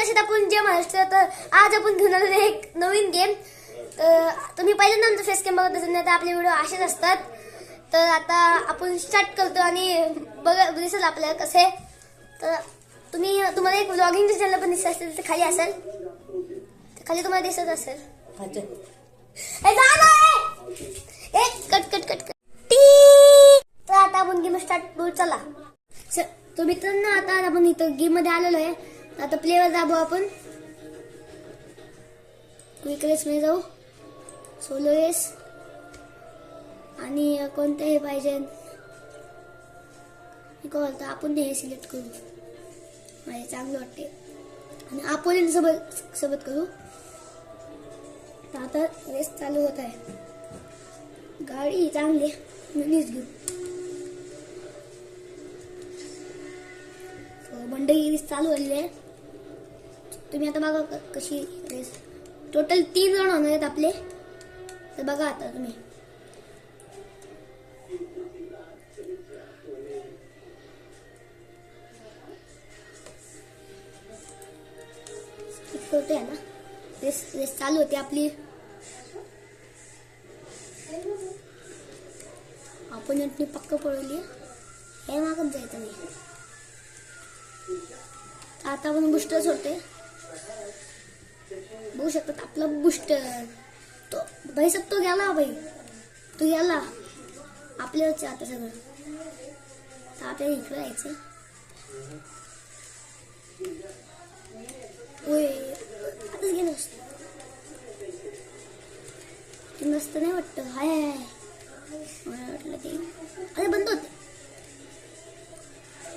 कशात आपण जे महाराष्ट्र. तर आज आपण घेऊन आलेलो एक नवीन गेम. तर तुम्ही पहिल्यांदा आमचा फेस कॅम बघत असेल तर आपले व्हिडिओ असेच असतात. तर आता आपण स्टार्ट करतो आणि बघा दिसेल आपल्याला कसे. तर तुम्हाला एक व्लॉगिंगचं चॅनल पण दिसत असेल तर खाली असेल, तर खाली तुम्हाला दिसत असेल. Cut cut cut. तर आता आपण गेम स्टार्ट करू. चला तो मित्रांनो, आता आपण इथं गेम मध्ये आलेलो आहे. आता प्लेवर दाबू आपण. क्विक रेस मध्ये जाऊ, सोलो रेस आणि कोणते पाहिजे आपण हे सिलेक्ट करू. मला चांगलं वाटते आणि अपोनेंट सोबत करू. आता रेस चालू होत आहे. गाडी चांगली मीच घेऊ. मंडई रेस चालू झालेली आहे. तुम्ही आता बघा कशी रेस. टोटल 3 राऊंड होणार आहेत आपले. तर बघा आता तुम्ही. होते ना रेस चालू होते आपली. अपोनेंटने पक्क पळवली. हे मागत जायचं नाही. आता आपण बुस्टर सोडते. बघू शकतात आपला बुस्टर. तो भाई सब तो गेला. तो गेला आपल्यावरच. आता सगळं तर आपल्याला इकडे यायचं. आताच गेलो मस्त नाही वाटत. हाय मला वाटलं ते अरे बंद होते.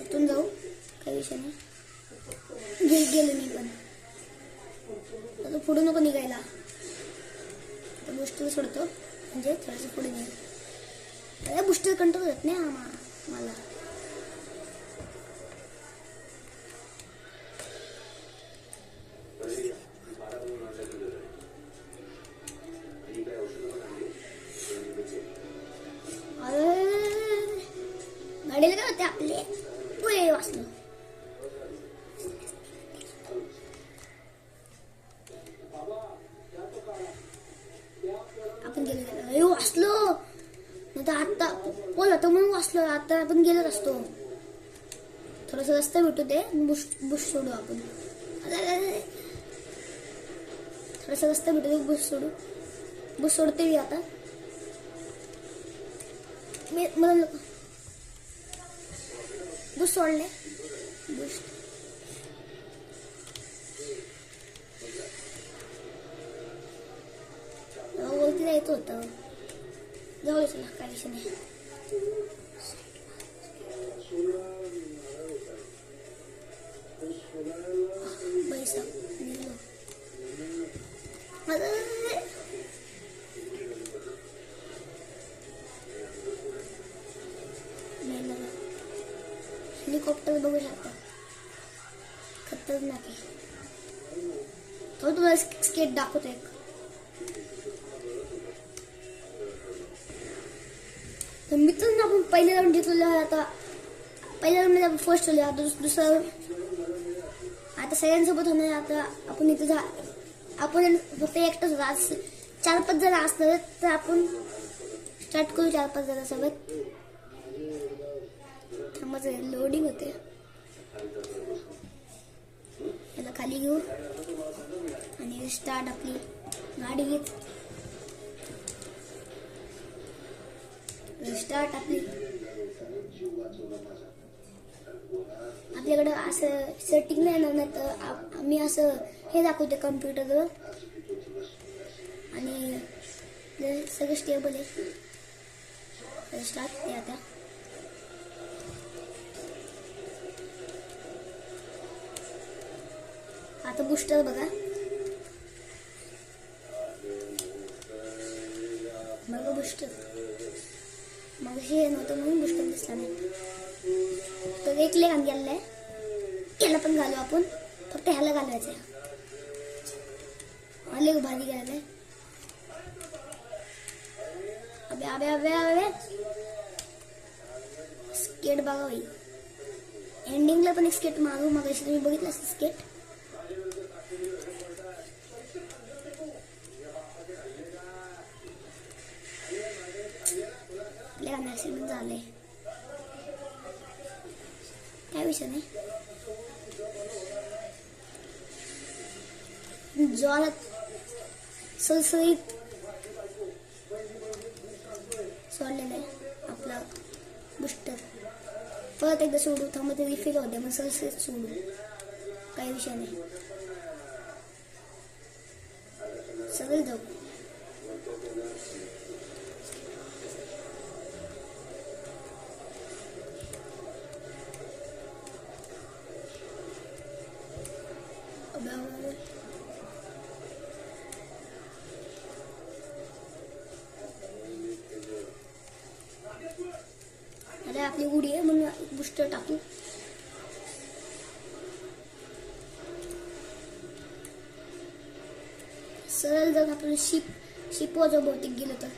इथून जाऊ, काही विषय नाही. गेलो मी पण. आता पुढे नको निघायला. आता बुस्टर सोडतो म्हणजे थोडंसं पुढे निघेल. अरे बुस्टर कंट्रोल होत नाही मला. गाडीला काय होते आपले. वाचलो. आपण गेलो वाचलो. आता पोल होतो म्हणून वाचलो. आता आपण गेलोच असतो. थोडासा रस्ता भेटू दे. बुश सोडू आपण. थोडासा रस्ता भेटू दे. बुश सोडते मी आता. मला बुश सोडले. बुश वरती जायचं होतं. जाऊ चला, काही विषय नाही. पैसा हेलिकॉप्टर बघू शकता. खतरनाक आहे. तो तुम्हाला स्केट दाखवतो एक. तर मित्रांनो, आपण पहिल्या राऊंड जिंकलो. आता पहिल्या राऊंड मध्ये आपण फर्स्ट होलो. आता दुसरा आता सगळ्यांसोबत होणार. आता आपण इथे आपण फक्त एकटाच होता. आज 4-5 जण असणार तर आपण स्टार्ट करू 4-5 जणांसोबत. थांबायचं लोडिंग होते. याला खाली घेऊ आणि स्टार्ट आपली गाडी घेत. स्टार्ट आपली. आपल्याकडं असं सेटिंग नाही येणार. तर आम्ही असं हे दाखवते कम्प्युटरवर आणि सगळं स्टेबल आहे. स्टार्ट ते आता. आता बुस्टर बघा. बघा बुस्टर. मग हे नव्हतं म्हणून बुस्टर दिसला नाही. तर एक लेग गेलेला आहे. याला पण घालू आपण. फक्त ह्याला घालवायचं आहे. लेग भारी गेलेला आहे. अबे अबे अबे स्केट बघा भाई. एंडिंगला पण एक स्केट मारू. मग तुम्ही बघितलं स्केट. आपल्या ऍक्सिडेंट झाले, काय विषय नाही. जोरात सळसळीत सोडलेलं आहे आपला बुस्टर. परत एकदा सोडू, थांबा ते रिफिल होते, मग सळसळीत सोडू, काही विषय नाही. सगळं जाऊ. अरे आपली उडी आहे म्हणून बुस्टर टाकू. सरळ जर आपण शिपवर बहुतेक गेलो तर.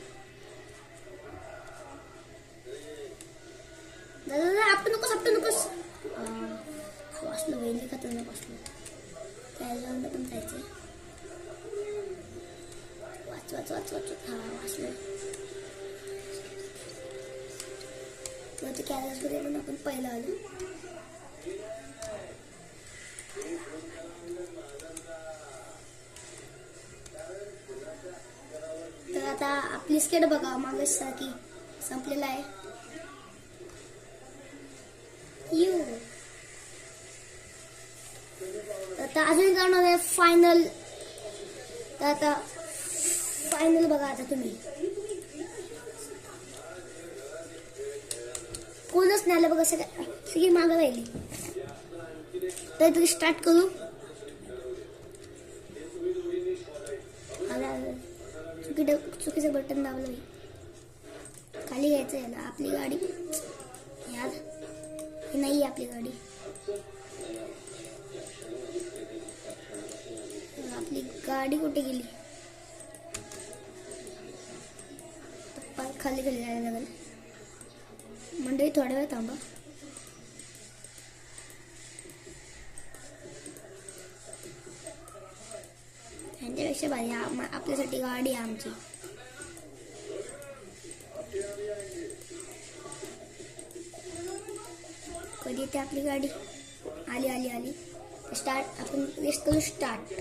दादा आपटू नकोस. वाचलो वहिनी, खतरनाक वाचलो. त्याच्यावर पण जायचंय. वाच. हा वाचलो. वरती कॅरेज मध्ये पण आपण पहिला आलो. तर आता आपली स्केट बघा, मागच सारखी संपलेला आहे. आता अजून जाणार आहे फायनल. तर आता फायनल बघा. आता तुम्ही कोणच नाही आलं बघा, सगळी मागं राहिली. तरी स्टार्ट करू. चुकीचं बटन दाबलं. खाली घ्यायचं याला. आपली गाडी यार, ही नाही आपली गाडी. आपली गाडी कुठे गेली? खाली जायला लागेल. मंडळी थोड्या वेळ थांबा. त्यांच्यापेक्षा भारी आपल्यासाठी गाडी आहे आमची. कधी येते आपली गाडी? आली. स्टार्ट. आपण रेस करू. स्टार्ट.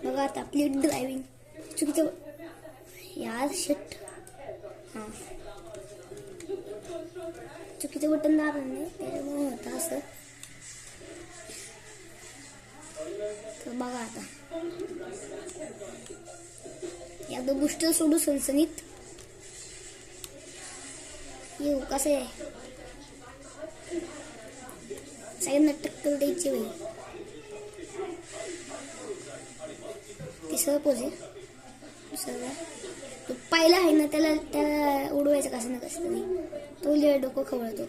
बघा आता आपली ड्रायव्हिंग. चुकीचं यार, शिट. हां, चुकीचं बटन दाबलं नाही, त्याच्यामुळे होतं असं. तर बघा आता एकदा बुस्टर सोडू सणसणीत. येऊ कसं आहे, सगळ्यांना टक्कर द्यायची बाई. तिसरं पोज आहे. दुसरं तो पहिला आहे ना, त्याला उडवायचं कसं ना कसं तरी. तो लिहिलं डोकं खवळतो.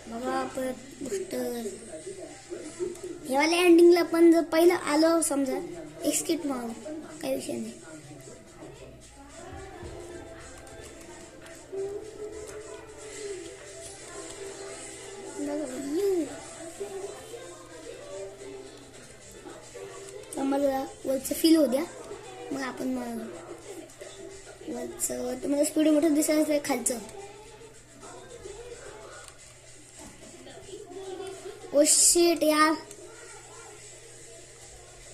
बघा परत बुस्टर. ह्यावाल्या एंडिंगला पण जर पहिलं आलं समजा, एक्सकिट मारू, काही विषय नाही. मला वरचं फील होऊ द्या, मग आपण वरचं तुम्हाला स्पीड मोठं दिसायचं खालचं. ओ शिट यार,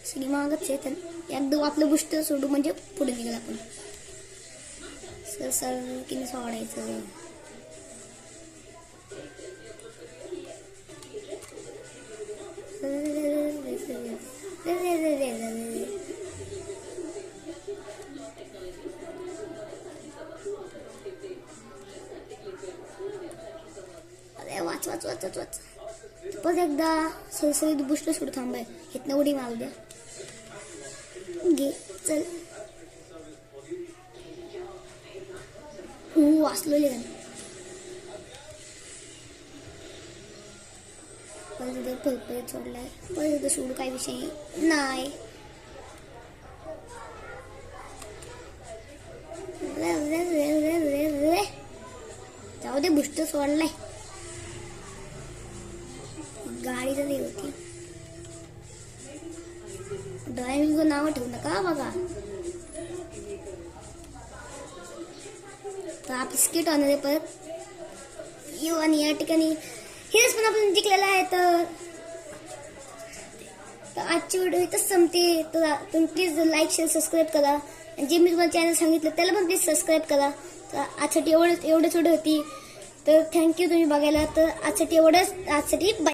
सगळी मागच आहे. एकदम आपलं बुस्टर सोडू म्हणजे पुढे निघाल आपण. सर किती सोडायचं. अरे वाच. परत एकदा सळसळीत बुस्टर सोडू. थांबाय, इथनं उडी मारू द्या. घे चल. वाचलेले परत सोडलाय. परत सोडू, काही विषय नाही. जाऊ दे, बुस्टर सोडलाय. गाडी तर होती. ड्रायव्हिंग नाव ठेवू नका बघा. तर आपली स्किट होणार आहे परत येऊ. आणि या ठिकाणी हेच पण आपण जिंकलेलं आहे. तर आजची व्हिडिओ इथंच संपते. तर तुम्ही प्लीज लाईक शेअर सबस्क्राईब करा. आणि जे मी तुम्हाला चॅनल सांगितलं त्याला पण प्लीज सबस्क्राईब करा. तर आजसाठी एवढंच व्हिडिओ होती. तर थँक्यू तुम्ही बघायला. तर आजसाठी एवढंच. आजसाठी बाय.